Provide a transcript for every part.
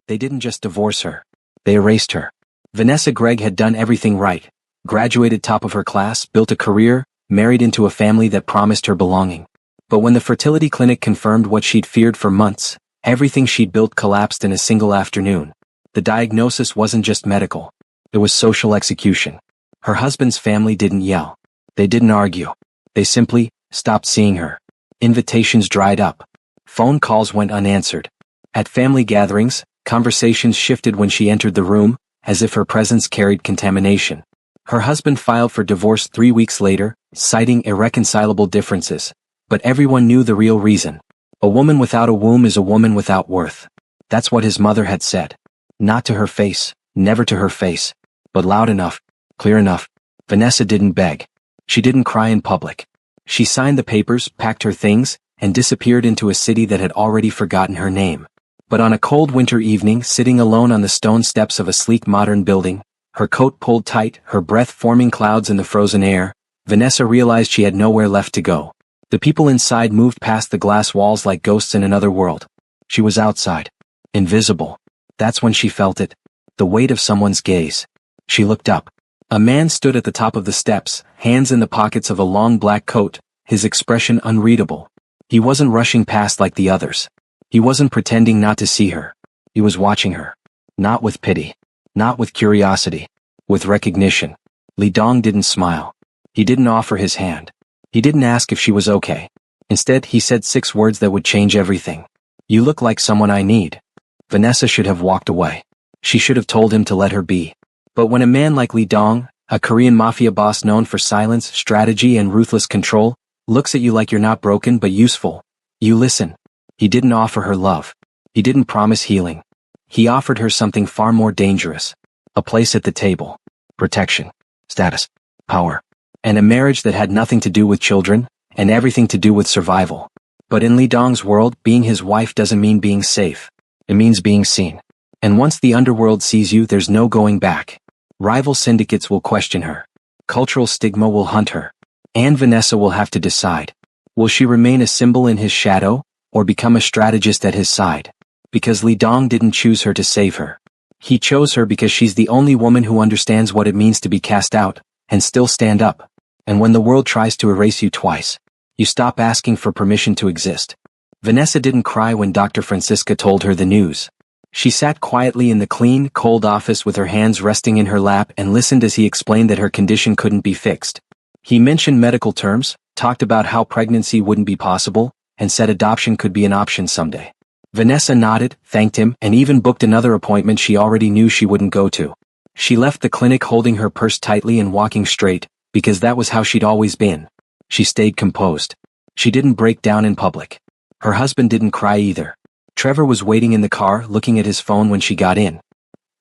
They didn't just divorce her. They erased her. Vanessa Gregg had done everything right. Graduated top of her class, built a career, married into a family that promised her belonging. But when the fertility clinic confirmed what she'd feared for months, everything she'd built collapsed in a single afternoon. The diagnosis wasn't just medical. It was social execution. Her husband's family didn't yell. They didn't argue. They simply stopped seeing her. Invitations dried up. Phone calls went unanswered. At family gatherings, conversations shifted when she entered the room, as if her presence carried contamination. Her husband filed for divorce 3 weeks later, citing irreconcilable differences. But everyone knew the real reason. A woman without a womb is a woman without worth. That's what his mother had said. Not to her face, never to her face. But loud enough, clear enough. Vanessa didn't beg. She didn't cry in public. She signed the papers, packed her things, and disappeared into a city that had already forgotten her name. But on a cold winter evening, sitting alone on the stone steps of a sleek modern building, her coat pulled tight, her breath forming clouds in the frozen air, Vanessa realized she had nowhere left to go. The people inside moved past the glass walls like ghosts in another world. She was outside. Invisible. That's when she felt it. The weight of someone's gaze. She looked up. A man stood at the top of the steps, hands in the pockets of a long black coat, his expression unreadable. He wasn't rushing past like the others. He wasn't pretending not to see her. He was watching her. Not with pity. Not with curiosity. With recognition. Li Dong didn't smile. He didn't offer his hand. He didn't ask if she was okay. Instead, he said 6 words that would change everything. You look like someone I need. Vanessa should have walked away. She should have told him to let her be. But when a man like Li Dong, a Korean mafia boss known for silence, strategy, and ruthless control, looks at you like you're not broken but useful, you listen. He didn't offer her love. He didn't promise healing. He offered her something far more dangerous. A place at the table. Protection. Status. Power. And a marriage that had nothing to do with children, and everything to do with survival. But in Li Dong's world, being his wife doesn't mean being safe. It means being seen. And once the underworld sees you, there's no going back. Rival syndicates will question her. Cultural stigma will hunt her. And Vanessa will have to decide. Will she remain a symbol in his shadow, or become a strategist at his side? Because Li Dong didn't choose her to save her. He chose her because she's the only woman who understands what it means to be cast out, and still stand up. And when the world tries to erase you twice, you stop asking for permission to exist. Vanessa didn't cry when Dr. Francisca told her the news. She sat quietly in the clean, cold office with her hands resting in her lap and listened as he explained that her condition couldn't be fixed. He mentioned medical terms, talked about how pregnancy wouldn't be possible, and said adoption could be an option someday. Vanessa nodded, thanked him, and even booked another appointment she already knew she wouldn't go to. She left the clinic holding her purse tightly and walking straight, because that was how she'd always been. She stayed composed. She didn't break down in public. Her husband didn't cry either. Trevor was waiting in the car, looking at his phone when she got in.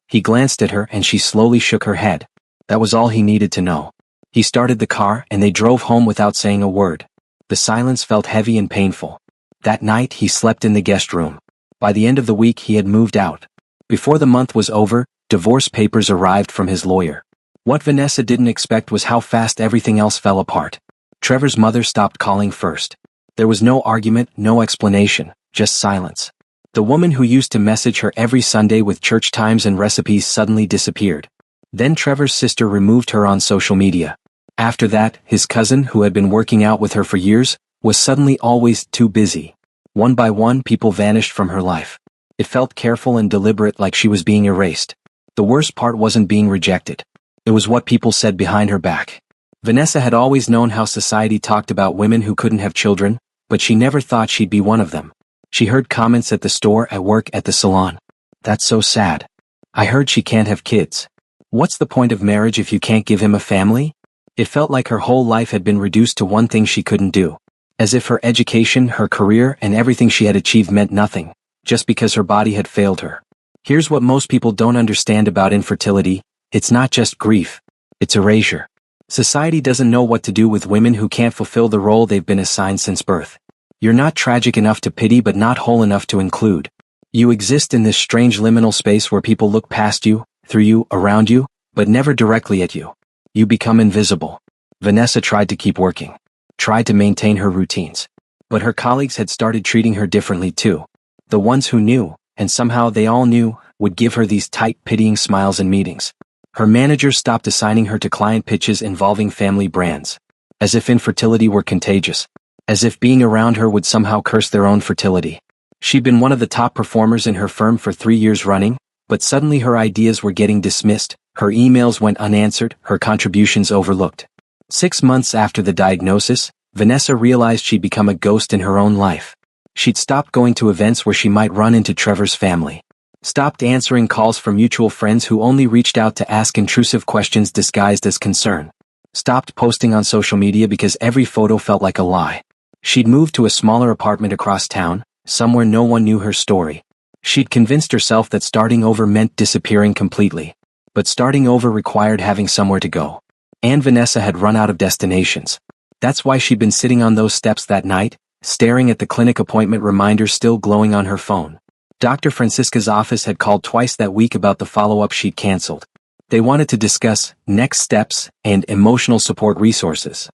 He glanced at her and she slowly shook her head. That was all he needed to know. He started the car and they drove home without saying a word. The silence felt heavy and painful. That night he slept in the guest room. By the end of the week he had moved out. Before the month was over, divorce papers arrived from his lawyer. What Vanessa didn't expect was how fast everything else fell apart. Trevor's mother stopped calling first. There was no argument, no explanation, just silence. The woman who used to message her every Sunday with church times and recipes suddenly disappeared. Then Trevor's sister removed her on social media. After that, his cousin, who had been working out with her for years, was suddenly always too busy. One by one, people vanished from her life. It felt careful and deliberate, like she was being erased. The worst part wasn't being rejected. It was what people said behind her back. Vanessa had always known how society talked about women who couldn't have children, but she never thought she'd be one of them. She heard comments at the store, at work, at the salon. That's so sad. I heard she can't have kids. What's the point of marriage if you can't give him a family? It felt like her whole life had been reduced to one thing she couldn't do. As if her education, her career, and everything she had achieved meant nothing, just because her body had failed her. Here's what most people don't understand about infertility. It's not just grief. It's erasure. Society doesn't know what to do with women who can't fulfill the role they've been assigned since birth. You're not tragic enough to pity but not whole enough to include. You exist in this strange liminal space where people look past you, through you, around you, but never directly at you. You become invisible. Vanessa tried to keep working. Tried to maintain her routines. But her colleagues had started treating her differently too. The ones who knew, and somehow they all knew, would give her these tight, pitying smiles in meetings. Her manager stopped assigning her to client pitches involving family brands. As if infertility were contagious. As if being around her would somehow curse their own fertility. She'd been one of the top performers in her firm for 3 years running, but suddenly her ideas were getting dismissed, her emails went unanswered, her contributions overlooked. 6 months after the diagnosis, Vanessa realized she'd become a ghost in her own life. She'd stopped going to events where she might run into Trevor's family. Stopped answering calls from mutual friends who only reached out to ask intrusive questions disguised as concern. Stopped posting on social media because every photo felt like a lie. She'd moved to a smaller apartment across town, somewhere no one knew her story. She'd convinced herself that starting over meant disappearing completely. But starting over required having somewhere to go. And Vanessa had run out of destinations. That's why she'd been sitting on those steps that night, staring at the clinic appointment reminder still glowing on her phone. Dr. Francisca's office had called twice that week about the follow-up she'd canceled. They wanted to discuss next steps and emotional support resources.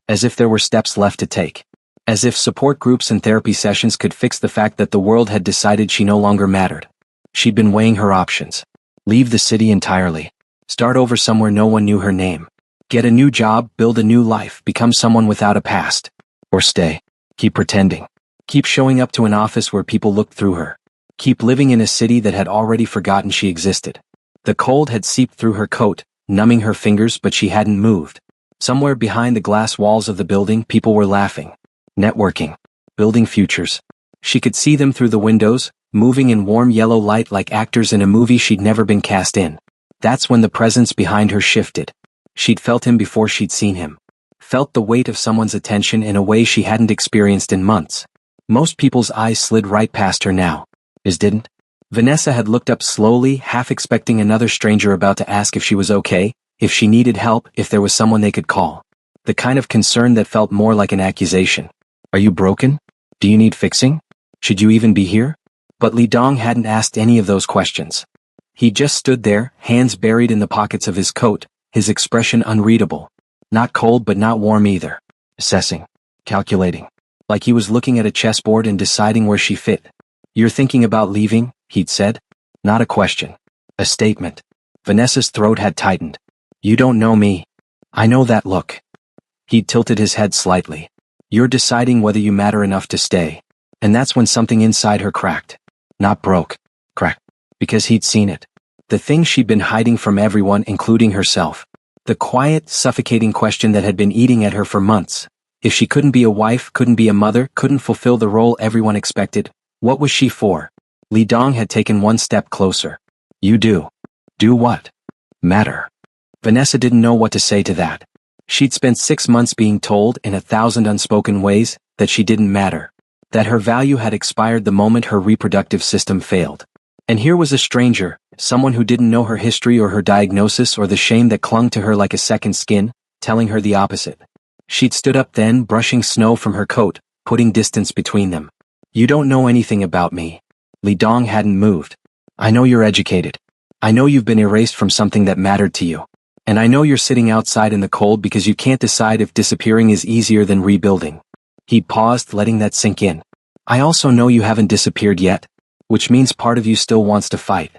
As if there were steps left to take. As if support groups and therapy sessions could fix the fact that the world had decided she no longer mattered. She'd been weighing her options. Leave the city entirely. Start over somewhere no one knew her name. Get a new job, build a new life, become someone without a past. Or stay. Keep pretending. Keep showing up to an office where people looked through her. Keep living in a city that had already forgotten she existed. The cold had seeped through her coat, numbing her fingers, but she hadn't moved. Somewhere behind the glass walls of the building, people were laughing. Networking. Building futures. She could see them through the windows, moving in warm yellow light like actors in a movie she'd never been cast in. That's when the presence behind her shifted. She'd felt him before she'd seen him. Felt the weight of someone's attention in a way she hadn't experienced in months. Most people's eyes slid right past her now. His didn't. Vanessa had looked up slowly, half expecting another stranger about to ask if she was okay, if she needed help, if there was someone they could call. The kind of concern that felt more like an accusation. Are you broken? Do you need fixing? Should you even be here? But Li Dong hadn't asked any of those questions. He just stood there, hands buried in the pockets of his coat, his expression unreadable. Not cold but not warm either. Assessing. Calculating. Like he was looking at a chessboard and deciding where she fit. You're thinking about leaving, he'd said. Not a question. A statement. Vanessa's throat had tightened. You don't know me. I know that look. He'd tilted his head slightly. You're deciding whether you matter enough to stay. And that's when something inside her cracked. Not broke. Cracked. Because he'd seen it. The thing she'd been hiding from everyone, including herself. The quiet, suffocating question that had been eating at her for months. If she couldn't be a wife, couldn't be a mother, couldn't fulfill the role everyone expected, what was she for? Li Dong had taken one step closer. You do. Do what? Matter. Vanessa didn't know what to say to that. She'd spent 6 months being told, in 1,000 unspoken ways, that she didn't matter. That her value had expired the moment her reproductive system failed. And here was a stranger, someone who didn't know her history or her diagnosis or the shame that clung to her like a second skin, telling her the opposite. She'd stood up then, brushing snow from her coat, putting distance between them. You don't know anything about me. Li Dong hadn't moved. I know you're educated. I know you've been erased from something that mattered to you. And I know you're sitting outside in the cold because you can't decide if disappearing is easier than rebuilding. He paused, letting that sink in. I also know you haven't disappeared yet, which means part of you still wants to fight.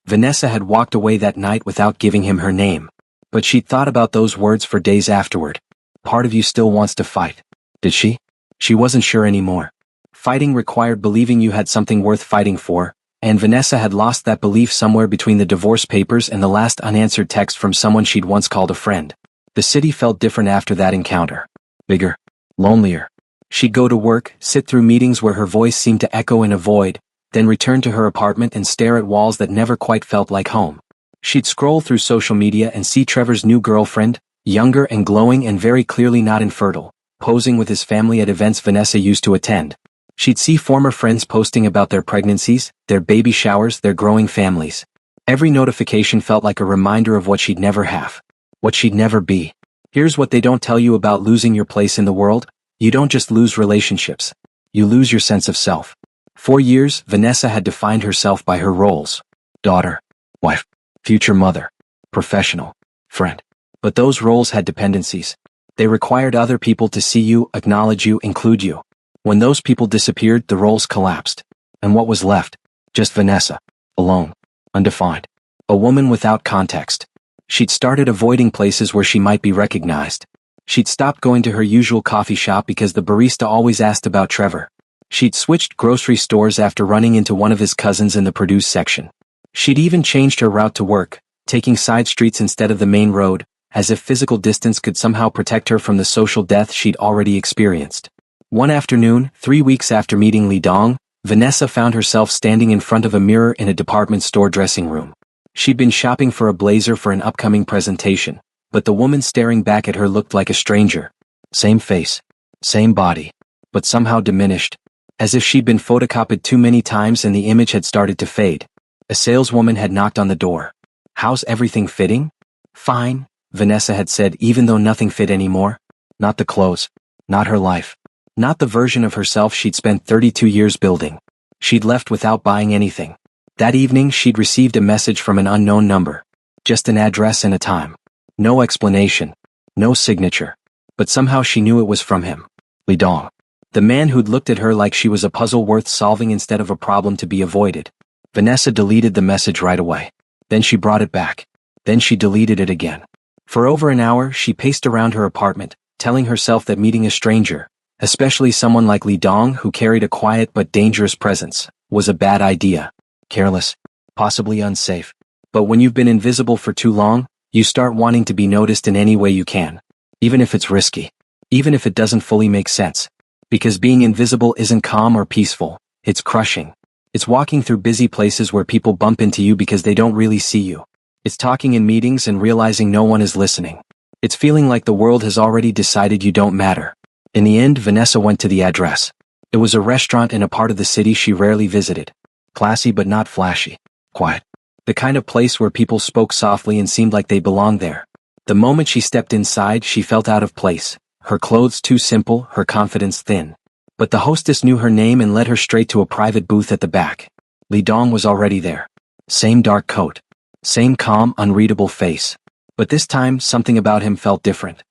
Vanessa had walked away that night without giving him her name. But she'd thought about those words for days afterward. Part of you still wants to fight. Did she? She wasn't sure anymore. Fighting required believing you had something worth fighting for, and Vanessa had lost that belief somewhere between the divorce papers and the last unanswered text from someone she'd once called a friend. The city felt different after that encounter. Bigger. Lonelier. She'd go to work, sit through meetings where her voice seemed to echo in a void, then return to her apartment and stare at walls that never quite felt like home. She'd scroll through social media and see Trevor's new girlfriend, younger and glowing and very clearly not infertile, posing with his family at events Vanessa used to attend. She'd see former friends posting about their pregnancies, their baby showers, their growing families. Every notification felt like a reminder of what she'd never have. What she'd never be. Here's what they don't tell you about losing your place in the world. You don't just lose relationships. You lose your sense of self. For years, Vanessa had defined herself by her roles. Daughter, wife, future mother, professional, friend. But those roles had dependencies. They required other people to see you, acknowledge you, include you. When those people disappeared, the roles collapsed. And what was left? Just Vanessa. Alone. undefined. A woman without context. She'd started avoiding places where she might be recognized. She'd stopped going to her usual coffee shop because the barista always asked about Trevor. She'd switched grocery stores after running into one of his cousins in the produce section. She'd even changed her route to work, taking side streets instead of the main road, as if physical distance could somehow protect her from the social death she'd already experienced. One afternoon, 3 weeks after meeting Li Dong, Vanessa found herself standing in front of a mirror in a department store dressing room. She'd been shopping for a blazer for an upcoming presentation, but the woman staring back at her looked like a stranger. Same face, same body, but somehow diminished, as if she'd been photocopied too many times and the image had started to fade. A saleswoman had knocked on the door. "How's everything fitting?" "Fine," Vanessa had said, even though nothing fit anymore. Not the clothes, not her life, not the version of herself she'd spent 32 years building. She'd left without buying anything. That evening she'd received a message from an unknown number. Just an address and a time. No explanation. No signature. But somehow she knew it was from him. Li Dong. The man who'd looked at her like she was a puzzle worth solving instead of a problem to be avoided. Vanessa deleted the message right away. Then she brought it back. Then she deleted it again. For over an hour she paced around her apartment, telling herself that meeting a stranger, especially someone like Li Dong who carried a quiet but dangerous presence, was a bad idea. Careless, possibly unsafe. But when you've been invisible for too long, you start wanting to be noticed in any way you can. Even if it's risky. Even if it doesn't fully make sense. Because being invisible isn't calm or peaceful, it's crushing. It's walking through busy places where people bump into you because they don't really see you. It's talking in meetings and realizing no one is listening. It's feeling like the world has already decided you don't matter. In the end, Vanessa went to the address. It was a restaurant in a part of the city she rarely visited. Classy but not flashy. Quiet. The kind of place where people spoke softly and seemed like they belonged there. The moment she stepped inside, she felt out of place. Her clothes too simple, her confidence thin. But the hostess knew her name and led her straight to a private booth at the back. Li Dong was already there. Same dark coat. Same calm, unreadable face. But this time, something about him felt different.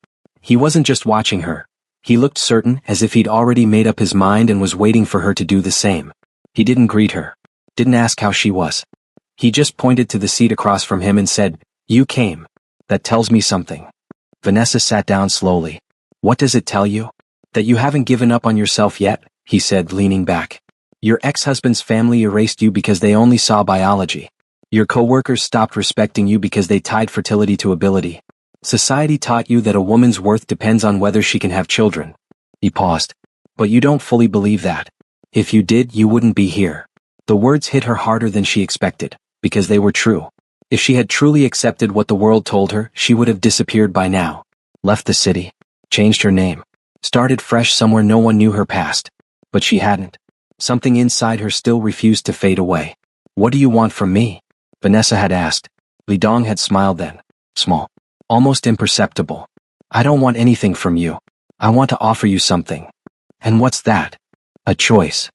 He wasn't just watching her. He looked certain, as if he'd already made up his mind and was waiting for her to do the same. He didn't greet her. Didn't ask how she was. He just pointed to the seat across from him and said, "You came. That tells me something." Vanessa sat down slowly. "What does it tell you?" "That you haven't given up on yourself yet," he said, leaning back. "Your ex-husband's family erased you because they only saw biology. Your co-workers stopped respecting you because they tied fertility to ability. Society taught you that a woman's worth depends on whether she can have children." He paused. "But you don't fully believe that. If you did, you wouldn't be here." The words hit her harder than she expected, because they were true. If she had truly accepted what the world told her, she would have disappeared by now. Left the city. Changed her name. Started fresh somewhere no one knew her past. But she hadn't. Something inside her still refused to fade away. "What do you want from me?" Vanessa had asked. Li Dong had smiled then. Small. Almost imperceptible. "I don't want anything from you. I want to offer you something." "And what's that?" "A choice."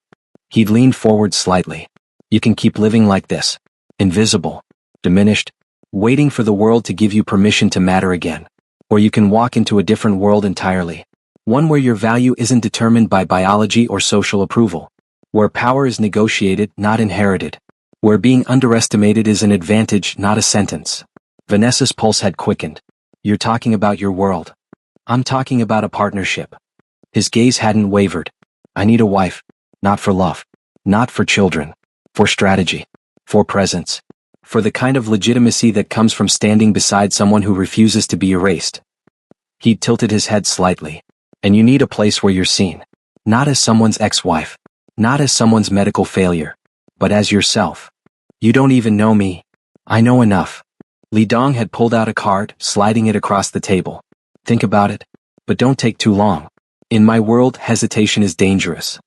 He'd leaned forward slightly. "You can keep living like this. Invisible. Diminished. Waiting for the world to give you permission to matter again. Or you can walk into a different world entirely. One where your value isn't determined by biology or social approval. Where power is negotiated, not inherited. Where being underestimated is an advantage, not a sentence." Vanessa's pulse had quickened. "You're talking about your world." "I'm talking about a partnership." His gaze hadn't wavered. "I need a wife. Not for love. Not for children. For strategy. For presence. For the kind of legitimacy that comes from standing beside someone who refuses to be erased." He tilted his head slightly. "And you need a place where you're seen. Not as someone's ex-wife. Not as someone's medical failure. But as yourself. You don't even know me. I know enough." Li Dong had pulled out a card, sliding it across the table. "Think about it. But don't take too long. In my world, hesitation is dangerous."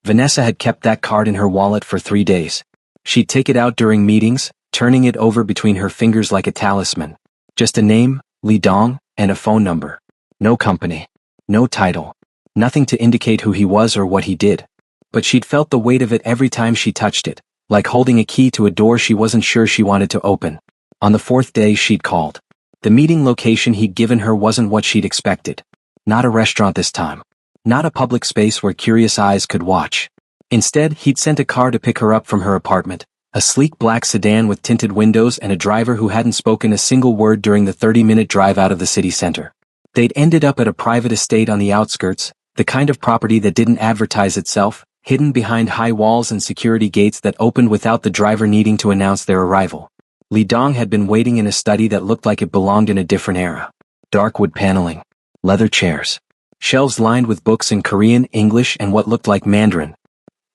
Vanessa had kept that card in her wallet for 3 days. She'd take it out during meetings, turning it over between her fingers like a talisman. Just a name, Li Dong, and a phone number. No company. No title. Nothing to indicate who he was or what he did. But she'd felt the weight of it every time she touched it, like holding a key to a door she wasn't sure she wanted to open. On the 4th day she'd called. The meeting location he'd given her wasn't what she'd expected. Not a restaurant this time. Not a public space where curious eyes could watch. Instead, he'd sent a car to pick her up from her apartment, A sleek black sedan with tinted windows and a driver who hadn't spoken a single word during the 30-minute drive out of the city center. They'd ended up at a private estate on the outskirts, the kind of property that didn't advertise itself, hidden behind high walls and security gates that opened without the driver needing to announce their arrival. Li Dong had been waiting in a study that looked like it belonged in a different era. Dark wood paneling, leather chairs, shelves lined with books in Korean, English, and what looked like Mandarin.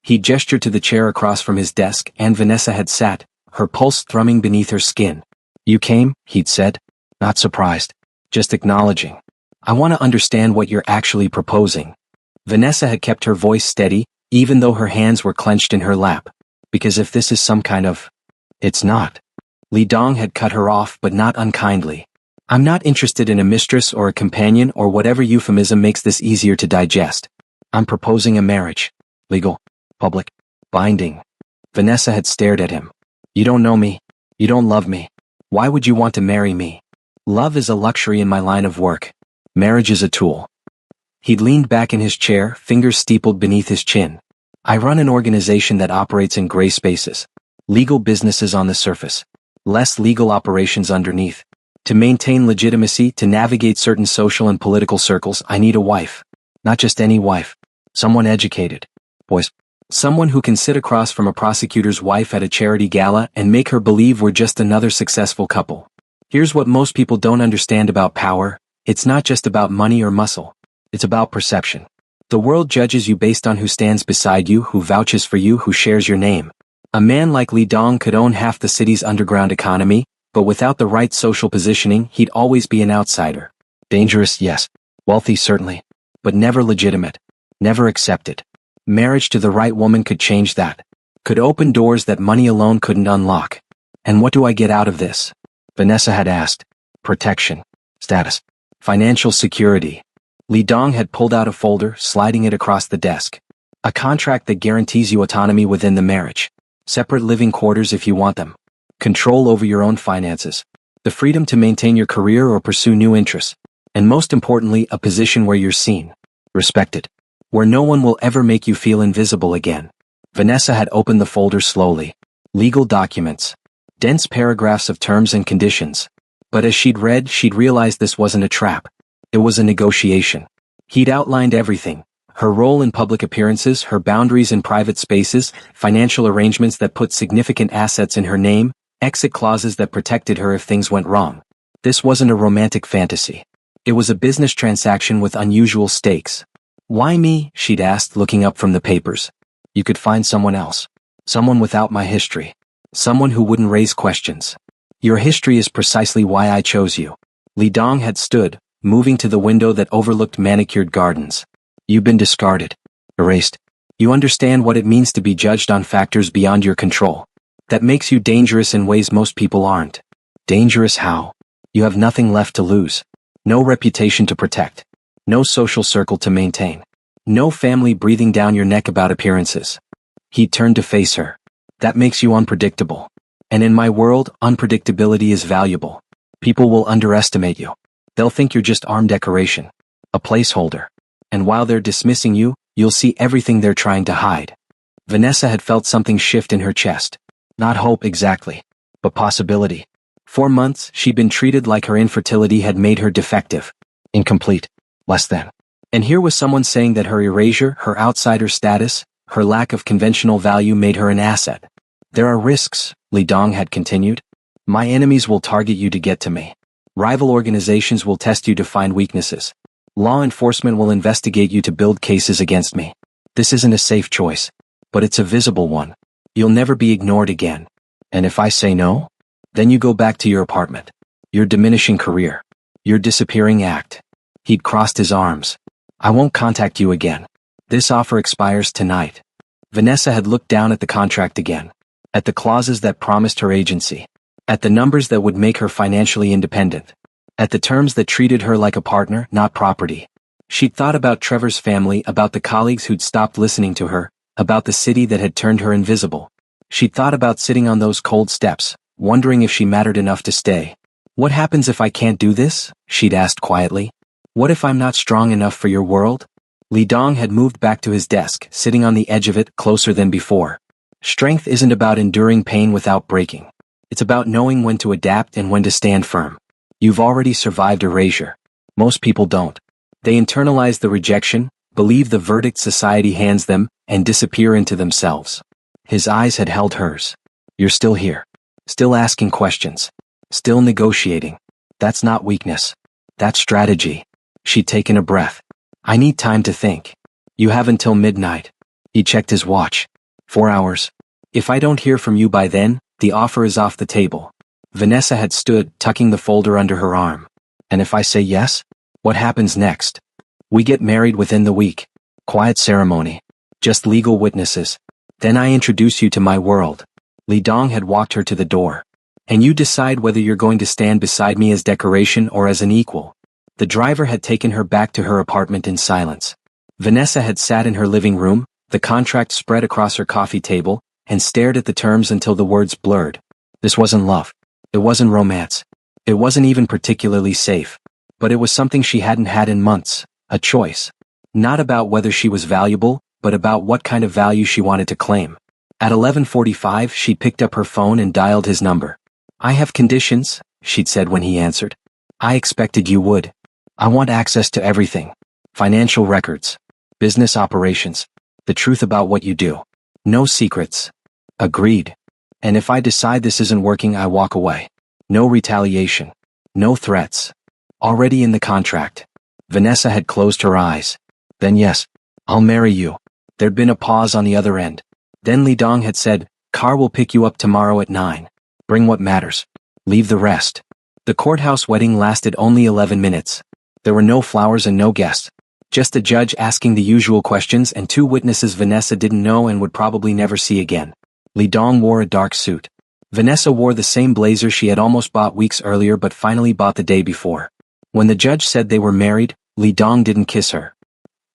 He gestured to the chair across from his desk, and Vanessa had sat, her pulse thrumming beneath her skin. "You came," he'd said. Not surprised, just acknowledging. "I want to understand what you're actually proposing." Vanessa had kept her voice steady, even though her hands were clenched in her lap. "Because if this is some kind of..." "It's not." Li Dong had cut her off, but not unkindly. "I'm not interested in a mistress or a companion or whatever euphemism makes this easier to digest. I'm proposing a marriage. Legal. Public. Binding." Vanessa had stared at him. "You don't know me. You don't love me. Why would you want to marry me? Love is a luxury in my line of work. Marriage is a tool." He'd leaned back in his chair, fingers steepled beneath his chin. "I run an organization that operates in gray spaces. Legal businesses on the surface. Less legal operations underneath. To maintain legitimacy, to navigate certain social and political circles, I need a wife. Not just any wife. Someone educated. Boys. Someone who can sit across from a prosecutor's wife at a charity gala and make her believe we're just another successful couple. Here's what most people don't understand about power. It's not just about money or muscle. It's about perception. The world judges you based on who stands beside you, who vouches for you, who shares your name. A man like Li Dong could own half the city's underground economy, but without the right social positioning, he'd always be an outsider. Dangerous, yes. Wealthy, certainly. But never legitimate. Never accepted. Marriage to the right woman could change that. Could open doors that money alone couldn't unlock. "And what do I get out of this?" Vanessa had asked. "Protection. Status. Financial security." Li Dong had pulled out a folder, sliding it across the desk. "A contract that guarantees you autonomy within the marriage. Separate living quarters if you want them. Control over your own finances. The freedom to maintain your career or pursue new interests. And most importantly, a position where you're seen. Respected. Where no one will ever make you feel invisible again." Vanessa had opened the folder slowly. Legal documents. Dense paragraphs of terms and conditions. But as she'd read, she'd realized this wasn't a trap. It was a negotiation. He'd outlined everything. Her role in public appearances, her boundaries in private spaces, financial arrangements that put significant assets in her name, exit clauses that protected her if things went wrong. This wasn't a romantic fantasy. It was a business transaction with unusual stakes. "Why me?" she'd asked, looking up from the papers. "You could find someone else. Someone without my history. Someone who wouldn't raise questions. Your history is precisely why I chose you." Li Dong had stood, moving to the window that overlooked manicured gardens. "You've been discarded. Erased. You understand what it means to be judged on factors beyond your control. That makes you dangerous in ways most people aren't." "Dangerous how?" "You have nothing left to lose. No reputation to protect. No social circle to maintain. No family breathing down your neck about appearances." He turned to face her. "That makes you unpredictable. And in my world, unpredictability is valuable. People will underestimate you. They'll think you're just arm decoration. A placeholder. And while they're dismissing you, you'll see everything they're trying to hide." Vanessa had felt something shift in her chest. Not hope exactly, but possibility. For months, she'd been treated like her infertility had made her defective. Incomplete. Less than. And here was someone saying that her erasure, her outsider status, her lack of conventional value made her an asset. "There are risks," Li Dong had continued. "My enemies will target you to get to me. Rival organizations will test you to find weaknesses. Law enforcement will investigate you to build cases against me. This isn't a safe choice, but it's a visible one. You'll never be ignored again. And if I say no, then you go back to your apartment. Your diminishing career. Your disappearing act." He'd crossed his arms. "I won't contact you again. This offer expires tonight." Vanessa had looked down at the contract again. At the clauses that promised her agency. At the numbers that would make her financially independent. At the terms that treated her like a partner, not property. She'd thought about Trevor's family, about the colleagues who'd stopped listening to her, about the city that had turned her invisible. She'd thought about sitting on those cold steps, wondering if she mattered enough to stay. "What happens if I can't do this?" she'd asked quietly. "What if I'm not strong enough for your world?" Li Dong had moved back to his desk, sitting on the edge of it, closer than before. Strength isn't about enduring pain without breaking. It's about knowing when to adapt and when to stand firm. You've already survived erasure. Most people don't. They internalize the rejection, believe the verdict society hands them, and disappear into themselves. His eyes had held hers. You're still here. Still asking questions. Still negotiating. That's not weakness. That's strategy. She'd taken a breath. I need time to think. You have until midnight. He checked his watch. 4 hours. If I don't hear from you by then, the offer is off the table. Vanessa had stood, tucking the folder under her arm. And if I say yes? What happens next? We get married within the week. Quiet ceremony. Just legal witnesses. Then I introduce you to my world. Li Dong had walked her to the door. And you decide whether you're going to stand beside me as decoration or as an equal. The driver had taken her back to her apartment in silence. Vanessa had sat in her living room, the contract spread across her coffee table, and stared at the terms until the words blurred. This wasn't love. It wasn't romance. It wasn't even particularly safe. But it was something she hadn't had in months, a choice. Not about whether she was valuable, but about what kind of value she wanted to claim. At 11:45 she picked up her phone and dialed his number. I have conditions, she'd said when he answered. I expected you would. I want access to everything. Financial records. Business operations. The truth about what you do. No secrets. Agreed. And if I decide this isn't working, I walk away. No retaliation. No threats. Already in the contract. Vanessa had closed her eyes. Then yes, I'll marry you. There'd been a pause on the other end. Then Li Dong had said, car will pick you up tomorrow at 9. Bring what matters. Leave the rest. The courthouse wedding lasted only 11 minutes. There were no flowers and no guests. Just a judge asking the usual questions and 2 witnesses Vanessa didn't know and would probably never see again. Li Dong wore a dark suit. Vanessa wore the same blazer she had almost bought weeks earlier but finally bought the day before. When the judge said they were married, Li Dong didn't kiss her.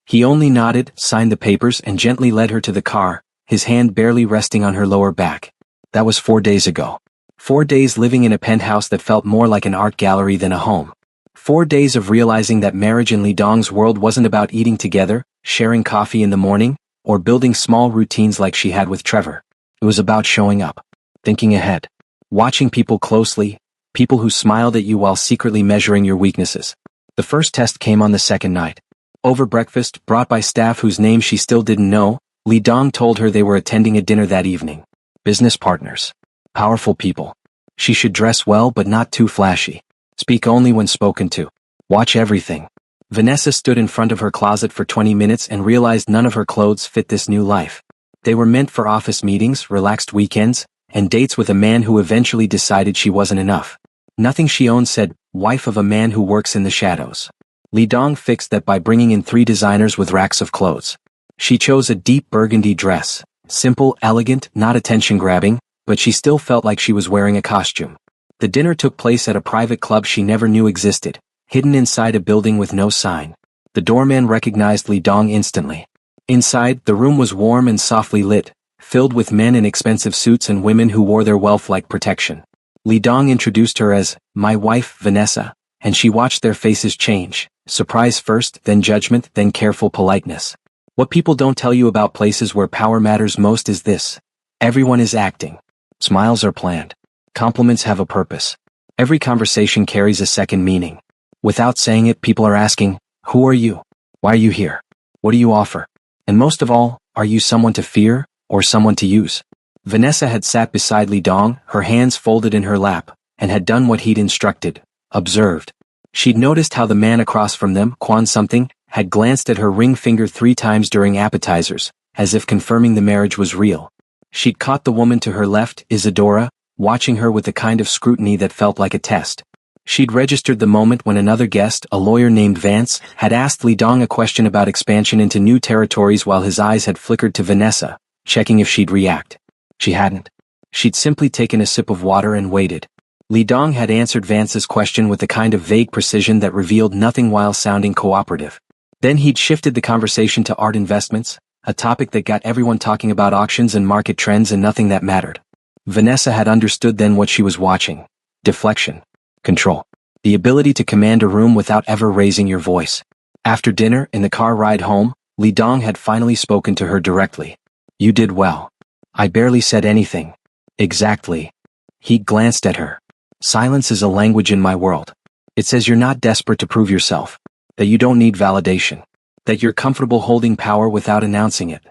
He only nodded, signed the papers and gently led her to the car, his hand barely resting on her lower back. That was 4 days ago. 4 days living in a penthouse that felt more like an art gallery than a home. 4 days of realizing that marriage in Li Dong's world wasn't about eating together, sharing coffee in the morning, or building small routines like she had with Trevor. It was about showing up, thinking ahead, watching people closely, people who smiled at you while secretly measuring your weaknesses. The first test came on the second night. Over breakfast, brought by staff whose name she still didn't know, Li Dong told her they were attending a dinner that evening. Business partners. Powerful people. She should dress well but not too flashy. Speak only when spoken to. Watch everything. Vanessa stood in front of her closet for 20 minutes and realized none of her clothes fit this new life. They were meant for office meetings, relaxed weekends, and dates with a man who eventually decided she wasn't enough. Nothing she owned said, wife of a man who works in the shadows. Li Dong fixed that by bringing in 3 designers with racks of clothes. She chose a deep burgundy dress. Simple, elegant, not attention-grabbing, but she still felt like she was wearing a costume. The dinner took place at a private club she never knew existed, hidden inside a building with no sign. The doorman recognized Li Dong instantly. Inside, the room was warm and softly lit, filled with men in expensive suits and women who wore their wealth like protection. Li Dong introduced her as, my wife, Vanessa, and she watched their faces change, surprise first, then judgment, then careful politeness. What people don't tell you about places where power matters most is this. Everyone is acting. Smiles are planned. Compliments have a purpose. Every conversation carries a second meaning. Without saying it, people are asking, who are you? Why are you here? What do you offer? And most of all, are you someone to fear, or someone to use? Vanessa had sat beside Li Dong, her hands folded in her lap, and had done what he'd instructed, observed. She'd noticed how the man across from them, Quan something, had glanced at her ring finger 3 times during appetizers, as if confirming the marriage was real. She'd caught the woman to her left, Isadora, watching her with a kind of scrutiny that felt like a test. She'd registered the moment when another guest, a lawyer named Vance, had asked Li Dong a question about expansion into new territories while his eyes had flickered to Vanessa, checking if she'd react. She hadn't. She'd simply taken a sip of water and waited. Li Dong had answered Vance's question with a kind of vague precision that revealed nothing while sounding cooperative. Then he'd shifted the conversation to art investments, a topic that got everyone talking about auctions and market trends and nothing that mattered. Vanessa had understood then what she was watching. Deflection. Control. The ability to command a room without ever raising your voice. After dinner, in the car ride home, Li Dong had finally spoken to her directly. You did well. I barely said anything. Exactly. He glanced at her. Silence is a language in my world. It says you're not desperate to prove yourself, that you don't need validation, that you're comfortable holding power without announcing it.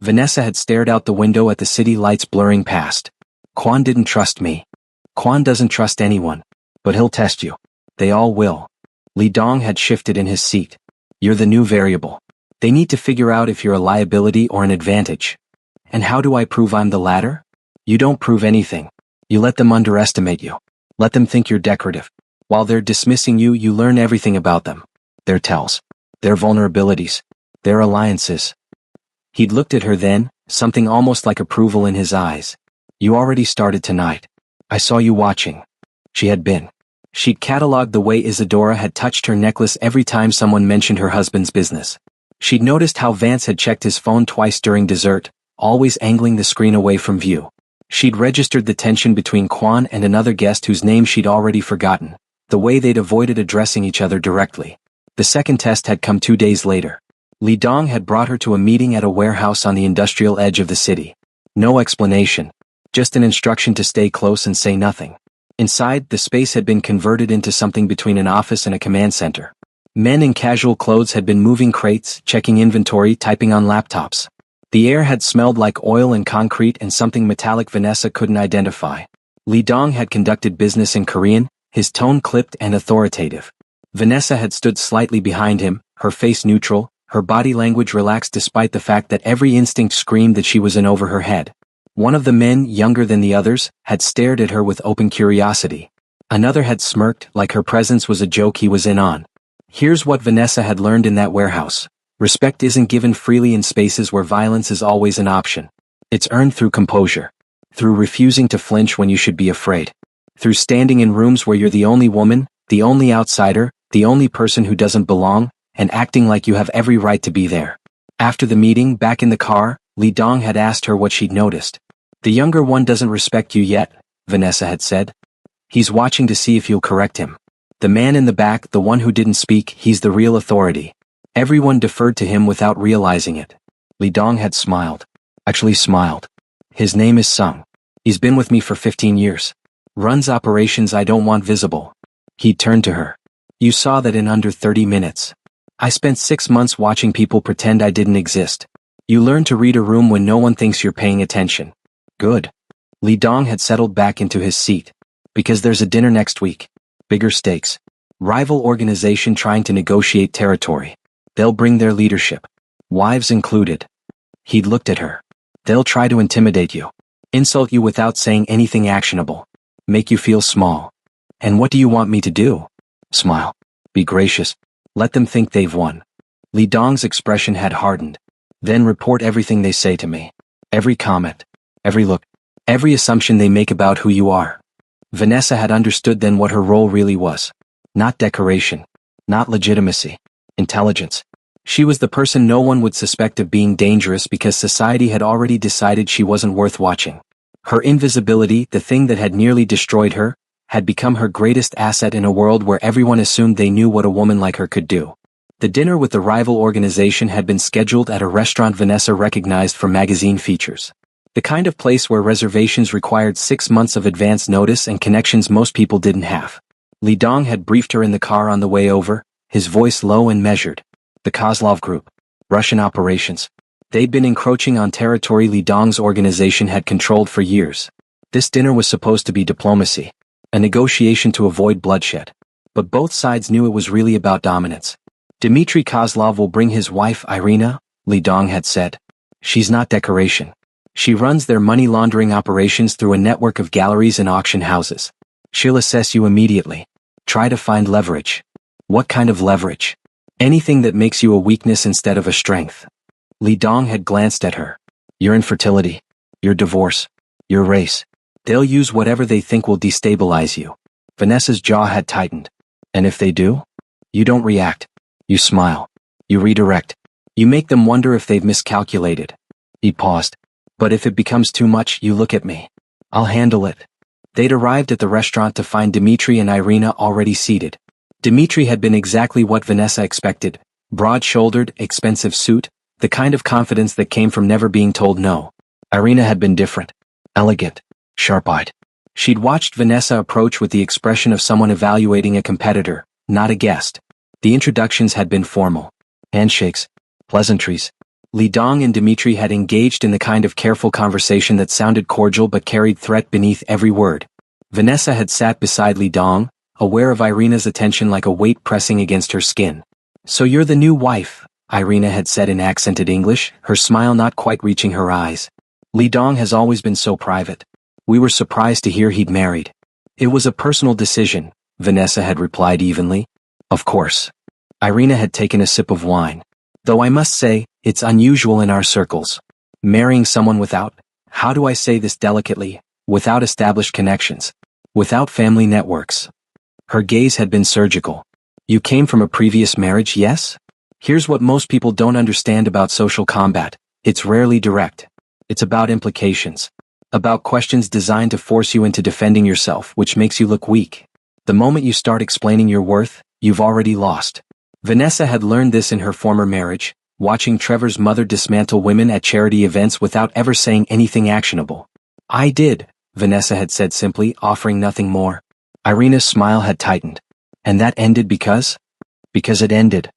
Vanessa had stared out the window at the city lights blurring past. Quan didn't trust me. Quan doesn't trust anyone. But he'll test you. They all will. Li Dong had shifted in his seat. You're the new variable. They need to figure out if you're a liability or an advantage. And how do I prove I'm the latter? You don't prove anything. You let them underestimate you. Let them think you're decorative. While they're dismissing you, you learn everything about them. Their tells. Their vulnerabilities. Their alliances. He'd looked at her then, something almost like approval in his eyes. You already started tonight. I saw you watching. She had been. She'd cataloged the way Isadora had touched her necklace every time someone mentioned her husband's business. She'd noticed how Vance had checked his phone twice during dessert, always angling the screen away from view. She'd registered the tension between Quan and another guest whose name she'd already forgotten, the way they'd avoided addressing each other directly. The second test had come 2 days later. Li Dong had brought her to a meeting at a warehouse on the industrial edge of the city. No explanation. Just an instruction to stay close and say nothing. Inside, the space had been converted into something between an office and a command center. Men in casual clothes had been moving crates, checking inventory, typing on laptops. The air had smelled like oil and concrete and something metallic Vanessa couldn't identify. Li Dong had conducted business in Korean, his tone clipped and authoritative. Vanessa had stood slightly behind him, her face neutral, her body language relaxed despite the fact that every instinct screamed that she was in over her head. One of the men, younger than the others, had stared at her with open curiosity. Another had smirked, like her presence was a joke he was in on. Here's what Vanessa had learned in that warehouse. Respect isn't given freely in spaces where violence is always an option. It's earned through composure. Through refusing to flinch when you should be afraid. Through standing in rooms where you're the only woman, the only outsider, the only person who doesn't belong, and acting like you have every right to be there. After the meeting, back in the car, Li Dong had asked her what she'd noticed. The younger one doesn't respect you yet, Vanessa had said. He's watching to see if you'll correct him. The man in the back, the one who didn't speak, he's the real authority. Everyone deferred to him without realizing it. Li Dong had smiled. Actually smiled. His name is Sung. He's been with me for 15 years. Runs operations I don't want visible. He turned to her. You saw that in under 30 minutes. I spent 6 months watching people pretend I didn't exist. You learn to read a room when no one thinks you're paying attention. Good. Li Dong had settled back into his seat. Because there's a dinner next week. Bigger stakes. Rival organization trying to negotiate territory. They'll bring their leadership. Wives included. He'd looked at her. They'll try to intimidate you. Insult you without saying anything actionable. Make you feel small. And what do you want me to do? Smile. Be gracious. Let them think they've won. Li Dong's expression had hardened. Then report everything they say to me. Every comment. Every look. Every assumption they make about who you are. Vanessa had understood then what her role really was. Not decoration. Not legitimacy. Intelligence. She was the person no one would suspect of being dangerous because society had already decided she wasn't worth watching. Her invisibility, the thing that had nearly destroyed her, had become her greatest asset in a world where everyone assumed they knew what a woman like her could do. The dinner with the rival organization had been scheduled at a restaurant Vanessa recognized from magazine features. The kind of place where reservations required 6 months of advance notice and connections most people didn't have. Li Dong had briefed her in the car on the way over, his voice low and measured. The Kozlov Group. Russian operations. They'd been encroaching on territory Li Dong's organization had controlled for years. This dinner was supposed to be diplomacy. A negotiation to avoid bloodshed. But both sides knew it was really about dominance. Dmitry Kozlov will bring his wife Irina, Li Dong had said. She's not decoration. She runs their money laundering operations through a network of galleries and auction houses. She'll assess you immediately. Try to find leverage. What kind of leverage? Anything that makes you a weakness instead of a strength. Li Dong had glanced at her. Your infertility. Your divorce. Your race. They'll use whatever they think will destabilize you. Vanessa's jaw had tightened. And if they do? You don't react. You smile. You redirect. You make them wonder if they've miscalculated. He paused. But if it becomes too much, you look at me. I'll handle it. They'd arrived at the restaurant to find Dmitry and Irina already seated. Dmitry had been exactly what Vanessa expected. Broad-shouldered, expensive suit, the kind of confidence that came from never being told no. Irina had been different. Elegant. Sharp-eyed. She'd watched Vanessa approach with the expression of someone evaluating a competitor, not a guest. The introductions had been formal. Handshakes. Pleasantries. Li Dong and Dmitri had engaged in the kind of careful conversation that sounded cordial but carried threat beneath every word. Vanessa had sat beside Li Dong, aware of Irina's attention like a weight pressing against her skin. "So you're the new wife," Irina had said in accented English, her smile not quite reaching her eyes. "Li Dong has always been so private. We were surprised to hear he'd married." "It was a personal decision," Vanessa had replied evenly. "Of course." Irina had taken a sip of wine. "Though I must say, it's unusual in our circles. Marrying someone without, how do I say this delicately, without established connections. Without family networks." Her gaze had been surgical. "You came from a previous marriage, yes? Here's what most people don't understand about social combat. It's rarely direct. It's about implications. About questions designed to force you into defending yourself, which makes you look weak. The moment you start explaining your worth, you've already lost." Vanessa had learned this in her former marriage, watching Trevor's mother dismantle women at charity events without ever saying anything actionable. "I did," Vanessa had said simply, offering nothing more. Irina's smile had tightened. "And that ended because?" "Because it ended."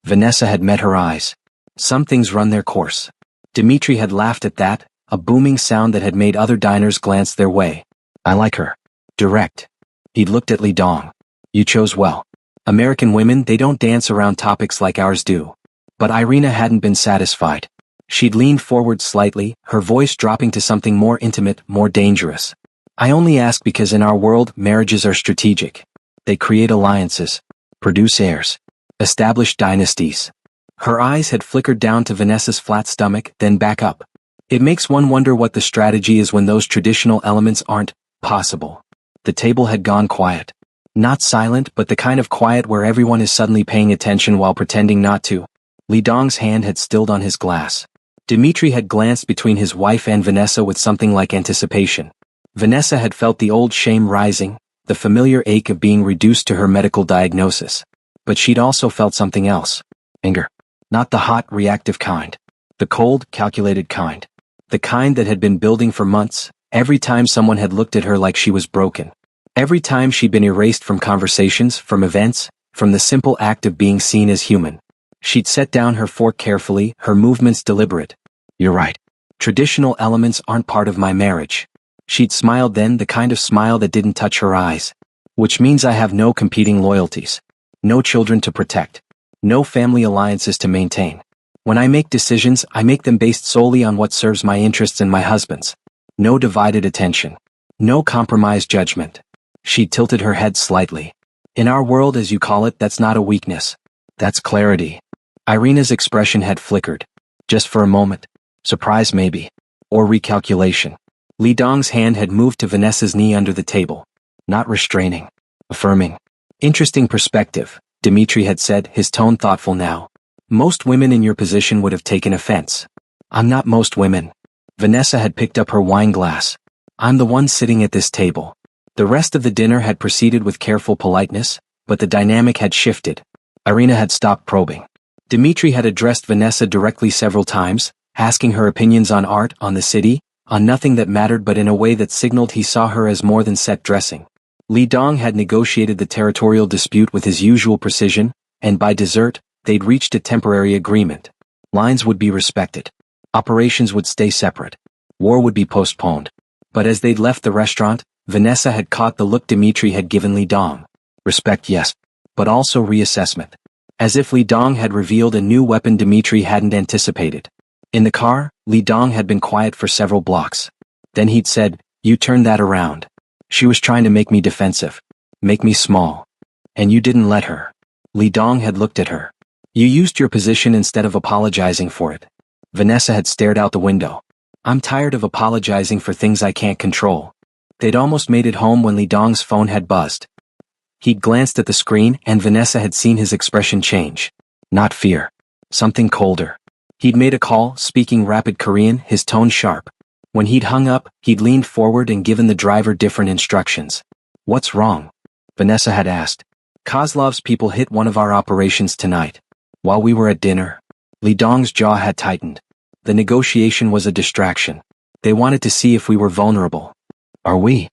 Vanessa had met her eyes. "Some things run their course." Dmitri had laughed at that, a booming sound that had made other diners glance their way. "I like her. Direct." He'd looked at Li Dong. "You chose well. American women, they don't dance around topics like ours do." But Irina hadn't been satisfied. She'd leaned forward slightly, her voice dropping to something more intimate, more dangerous. "I only ask because in our world, marriages are strategic. They create alliances, produce heirs, establish dynasties." Her eyes had flickered down to Vanessa's flat stomach, then back up. "It makes one wonder what the strategy is when those traditional elements aren't possible." The table had gone quiet. Not silent, but the kind of quiet where everyone is suddenly paying attention while pretending not to. Li Dong's hand had stilled on his glass. Dmitri had glanced between his wife and Vanessa with something like anticipation. Vanessa had felt the old shame rising, the familiar ache of being reduced to her medical diagnosis. But she'd also felt something else. Anger. Not the hot, reactive kind. The cold, calculated kind. The kind that had been building for months, every time someone had looked at her like she was broken. Every time she'd been erased from conversations, from events, from the simple act of being seen as human. She'd set down her fork carefully, her movements deliberate. "You're right. Traditional elements aren't part of my marriage." She'd smiled then, the kind of smile that didn't touch her eyes. "Which means I have no competing loyalties. No children to protect. No family alliances to maintain. When I make decisions, I make them based solely on what serves my interests and my husband's. No divided attention. No compromised judgment." She tilted her head slightly. "In our world, as you call it, that's not a weakness. That's clarity." Irina's expression had flickered. Just for a moment. Surprise maybe. Or recalculation. Li Dong's hand had moved to Vanessa's knee under the table. Not restraining. Affirming. "Interesting perspective," Dmitri had said, his tone thoughtful now. "Most women in your position would have taken offense." "I'm not most women." Vanessa had picked up her wine glass. "I'm the one sitting at this table." The rest of the dinner had proceeded with careful politeness, but the dynamic had shifted. Irina had stopped probing. Dmitri had addressed Vanessa directly several times, asking her opinions on art, on the city, on nothing that mattered but in a way that signaled he saw her as more than set dressing. Li Dong had negotiated the territorial dispute with his usual precision, and by dessert, they'd reached a temporary agreement. Lines would be respected. Operations would stay separate. War would be postponed. But as they'd left the restaurant, Vanessa had caught the look Dmitri had given Li Dong. Respect, yes. But also reassessment. As if Li Dong had revealed a new weapon Dmitri hadn't anticipated. In the car, Li Dong had been quiet for several blocks. Then he'd said, "You turned that around. She was trying to make me defensive. Make me small. And you didn't let her." Li Dong had looked at her. "You used your position instead of apologizing for it." Vanessa had stared out the window. "I'm tired of apologizing for things I can't control." They'd almost made it home when Li Dong's phone had buzzed. He'd glanced at the screen and Vanessa had seen his expression change. Not fear. Something colder. He'd made a call, speaking rapid Korean, his tone sharp. When he'd hung up, he'd leaned forward and given the driver different instructions. "What's wrong?" Vanessa had asked. "Kozlov's people hit one of our operations tonight. While we were at dinner." Li Dong's jaw had tightened. The negotiation was a distraction. They wanted to see if we were vulnerable. Are we?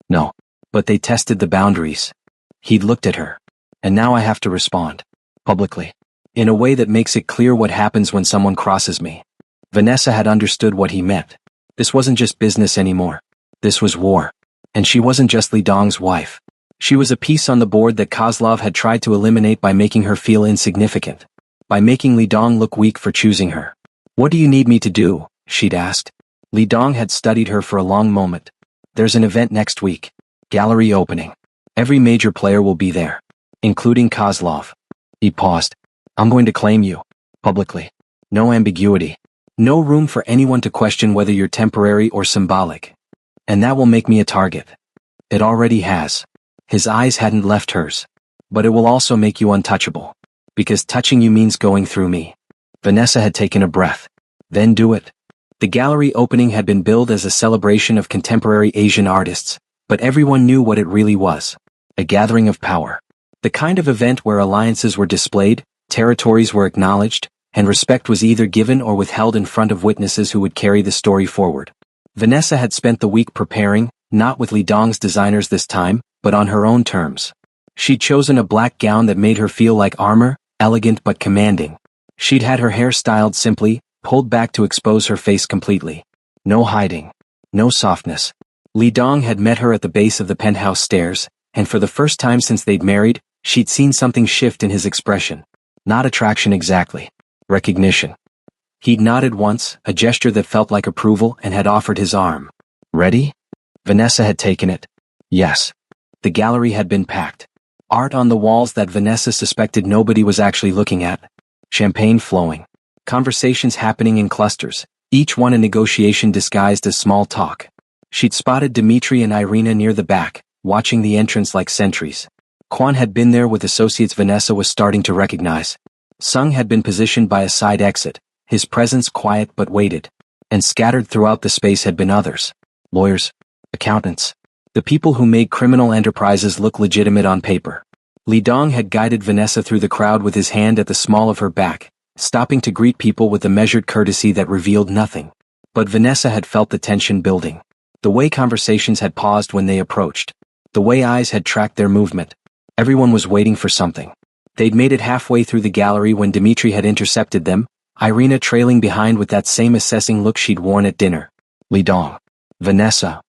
No. But they tested the boundaries. He'd looked at her. And now I have to respond. Publicly. In a way that makes it clear what happens when someone crosses me. Vanessa had understood what he meant. This wasn't just business anymore. This was war. And she wasn't just Li Dong's wife. She was a piece on the board that Kozlov had tried to eliminate by making her feel insignificant. By making Li Dong look weak for choosing her. What do you need me to do? She'd asked. Li Dong had studied her for a long moment. There's an event next week. Gallery opening. Every major player will be there. Including Kozlov. He paused. I'm going to claim you. Publicly. No ambiguity. No room for anyone to question whether you're temporary or symbolic. And that will make me a target. It already has. His eyes hadn't left hers. But it will also make you untouchable. Because touching you means going through me. Vanessa had taken a breath. Then do it. The gallery opening had been billed as a celebration of contemporary Asian artists, but everyone knew what it really was. A gathering of power. The kind of event where alliances were displayed, territories were acknowledged, and respect was either given or withheld in front of witnesses who would carry the story forward. Vanessa had spent the week preparing, not with Li Dong's designers this time, but on her own terms. She'd chosen a black gown that made her feel like armor, elegant but commanding. She'd had her hair styled simply, pulled back to expose her face completely. No hiding. No softness. Li Dong had met her at the base of the penthouse stairs, and for the first time since they'd married, she'd seen something shift in his expression. Not attraction exactly. Recognition. He'd nodded once, a gesture that felt like approval, and had offered his arm. Ready? Vanessa had taken it. Yes. The gallery had been packed. Art on the walls that Vanessa suspected nobody was actually looking at. Champagne flowing. Conversations happening in clusters, each one a negotiation disguised as small talk. She'd spotted Dmitri and Irina near the back, watching the entrance like sentries. Quan had been there with associates Vanessa was starting to recognize. Sung had been positioned by a side exit, his presence quiet but weighted. And scattered throughout the space had been others. Lawyers. Accountants. The people who made criminal enterprises look legitimate on paper. Li Dong had guided Vanessa through the crowd with his hand at the small of her back, stopping to greet people with a measured courtesy that revealed nothing. But Vanessa had felt the tension building. The way conversations had paused when they approached. The way eyes had tracked their movement. Everyone was waiting for something. They'd made it halfway through the gallery when Dmitri had intercepted them, Irina trailing behind with that same assessing look she'd worn at dinner. Li Dong. Vanessa.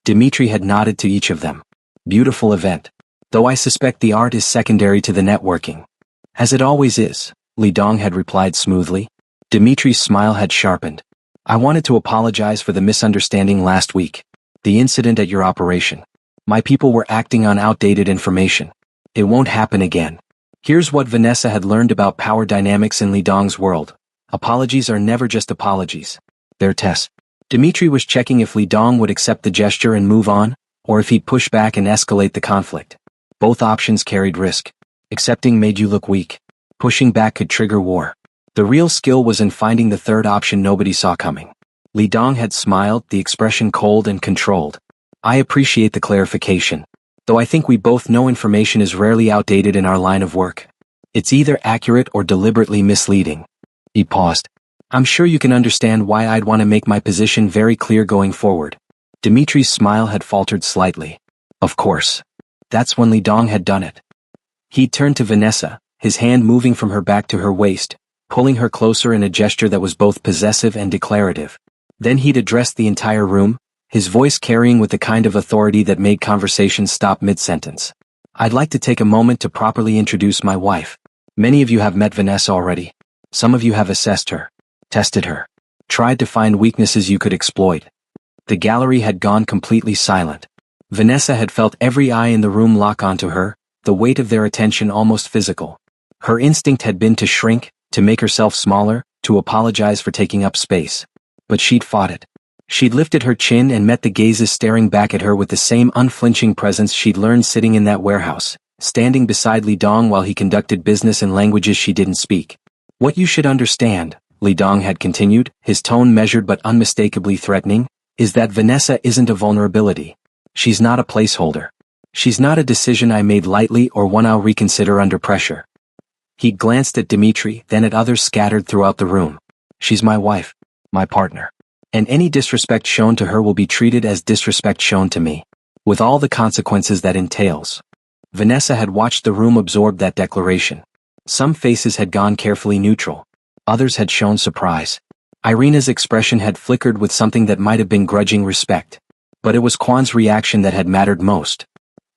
Dmitri had nodded to each of them. Beautiful event. Though I suspect the art is secondary to the networking. As it always is, Li Dong had replied smoothly. Dmitri's smile had sharpened. I wanted to apologize for the misunderstanding last week. The incident at your operation. My people were acting on outdated information. It won't happen again. Here's what Vanessa had learned about power dynamics in Li Dong's world. Apologies are never just apologies. They're tests. Dmitri was checking if Li Dong would accept the gesture and move on, or if he'd push back and escalate the conflict. Both options carried risk. Accepting made you look weak. Pushing back could trigger war. The real skill was in finding the third option nobody saw coming. Li Dong had smiled, the expression cold and controlled. I appreciate the clarification. Though I think we both know information is rarely outdated in our line of work. It's either accurate or deliberately misleading. He paused. I'm sure you can understand why I'd want to make my position very clear going forward. Dmitri's smile had faltered slightly. Of course. That's when Li Dong had done it. He turned to Vanessa, his hand moving from her back to her waist, pulling her closer in a gesture that was both possessive and declarative. Then he'd addressed the entire room, his voice carrying with the kind of authority that made conversations stop mid-sentence. I'd like to take a moment to properly introduce my wife. Many of you have met Vanessa already. Some of you have assessed her. Tested her. Tried to find weaknesses you could exploit. The gallery had gone completely silent. Vanessa had felt every eye in the room lock onto her, the weight of their attention almost physical. Her instinct had been to shrink, to make herself smaller, to apologize for taking up space. But she'd fought it. She'd lifted her chin and met the gazes staring back at her with the same unflinching presence she'd learned sitting in that warehouse, standing beside Li Dong while he conducted business in languages she didn't speak. What you should understand, Li Dong had continued, his tone measured but unmistakably threatening, is that Vanessa isn't a vulnerability. She's not a placeholder. She's not a decision I made lightly or one I'll reconsider under pressure. He glanced at Dmitri, then at others scattered throughout the room. She's my wife. My partner. And any disrespect shown to her will be treated as disrespect shown to me, with all the consequences that entails. Vanessa had watched the room absorb that declaration. Some faces had gone carefully neutral. Others had shown surprise. Irina's expression had flickered with something that might have been grudging respect. But it was Kwan's reaction that had mattered most.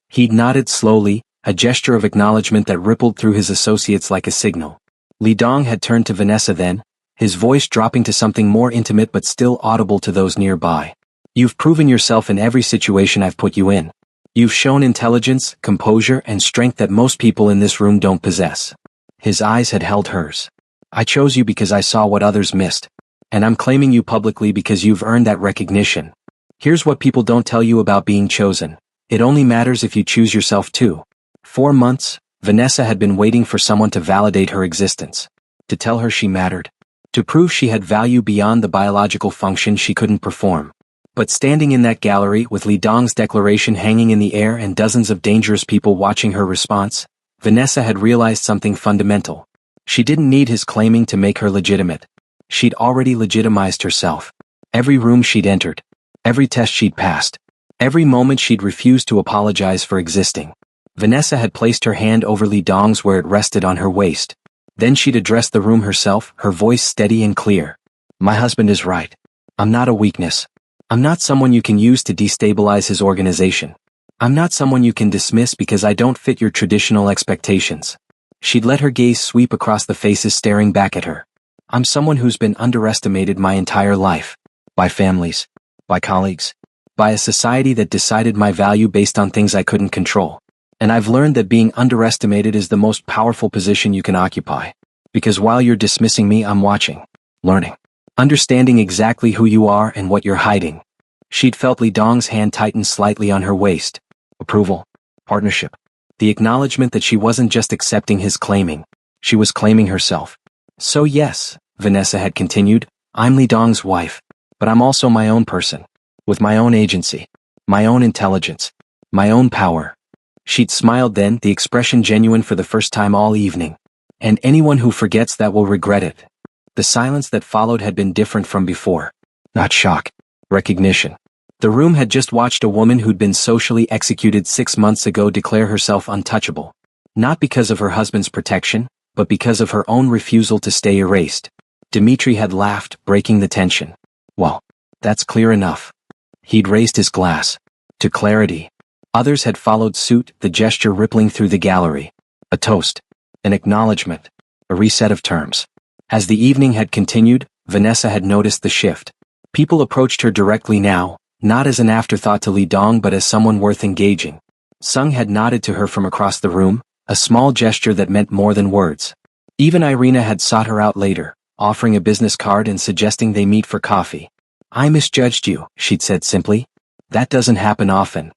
He'd nodded slowly, a gesture of acknowledgement that rippled through his associates like a signal. Li Dong had turned to Vanessa then, his voice dropping to something more intimate but still audible to those nearby. You've proven yourself in every situation I've put you in. You've shown intelligence, composure, and strength that most people in this room don't possess. His eyes had held hers. I chose you because I saw what others missed. And I'm claiming you publicly because you've earned that recognition. Here's what people don't tell you about being chosen. It only matters if you choose yourself too. 4 months, Vanessa had been waiting for someone to validate her existence. To tell her she mattered. To prove she had value beyond the biological function she couldn't perform. But standing in that gallery with Li Dong's declaration hanging in the air and dozens of dangerous people watching her response, Vanessa had realized something fundamental. She didn't need his claiming to make her legitimate. She'd already legitimized herself. Every room she'd entered. Every test she'd passed. Every moment she'd refused to apologize for existing. Vanessa had placed her hand over Li Dong's where it rested on her waist. Then she'd addressed the room herself, her voice steady and clear. My husband is right. I'm not a weakness. I'm not someone you can use to destabilize his organization. I'm not someone you can dismiss because I don't fit your traditional expectations. She'd let her gaze sweep across the faces staring back at her. I'm someone who's been underestimated my entire life. By families. By colleagues. By a society that decided my value based on things I couldn't control. And I've learned that being underestimated is the most powerful position you can occupy. Because while you're dismissing me, I'm watching. Learning. Understanding exactly who you are and what you're hiding. She'd felt Li Dong's hand tighten slightly on her waist. Approval. Partnership. The acknowledgement that she wasn't just accepting his claiming. She was claiming herself. So yes, Vanessa had continued, I'm Li Dong's wife. But I'm also my own person. With my own agency. My own intelligence. My own power. She'd smiled then, the expression genuine for the first time all evening. And anyone who forgets that will regret it. The silence that followed had been different from before. Not shock. Recognition. The room had just watched a woman who'd been socially executed 6 months ago declare herself untouchable. Not because of her husband's protection, but because of her own refusal to stay erased. Dmitri had laughed, breaking the tension. Well, that's clear enough. He'd raised his glass. To clarity. Others had followed suit, the gesture rippling through the gallery. A toast. An acknowledgement. A reset of terms. As the evening had continued, Vanessa had noticed the shift. People approached her directly now, not as an afterthought to Li Dong but as someone worth engaging. Sung had nodded to her from across the room, a small gesture that meant more than words. Even Irina had sought her out later, offering a business card and suggesting they meet for coffee. I misjudged you, she'd said simply. That doesn't happen often.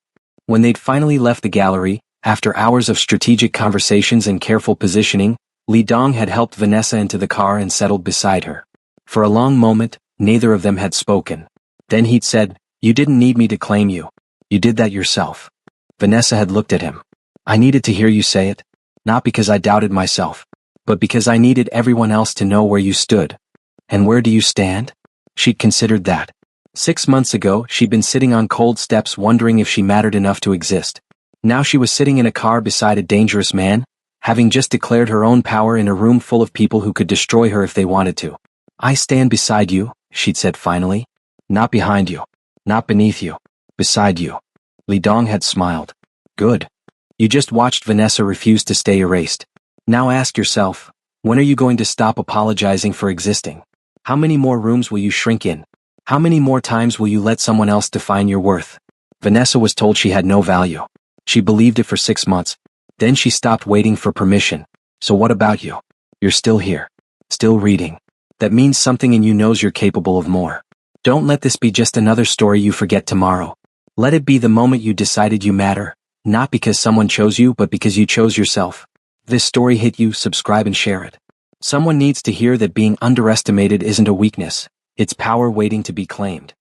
When they'd finally left the gallery, after hours of strategic conversations and careful positioning, Li Dong had helped Vanessa into the car and settled beside her. For a long moment, neither of them had spoken. Then he'd said, You didn't need me to claim you. You did that yourself. Vanessa had looked at him. I needed to hear you say it. Not because I doubted myself. But because I needed everyone else to know where you stood. And where do you stand? She'd considered that. 6 months ago, she'd been sitting on cold steps wondering if she mattered enough to exist. Now she was sitting in a car beside a dangerous man, having just declared her own power in a room full of people who could destroy her if they wanted to. I stand beside you, she'd said finally. Not behind you. Not beneath you. Beside you. Li Dong had smiled. Good. You just watched Vanessa refuse to stay erased. Now ask yourself, when are you going to stop apologizing for existing? How many more rooms will you shrink in? How many more times will you let someone else define your worth? Vanessa was told she had no value. She believed it for 6 months. Then she stopped waiting for permission. So what about you? You're still here. Still reading. That means something in you knows you're capable of more. Don't let this be just another story you forget tomorrow. Let it be the moment you decided you matter, not because someone chose you but because you chose yourself. If this story hit you, subscribe and share it. Someone needs to hear that being underestimated isn't a weakness. It's power waiting to be claimed.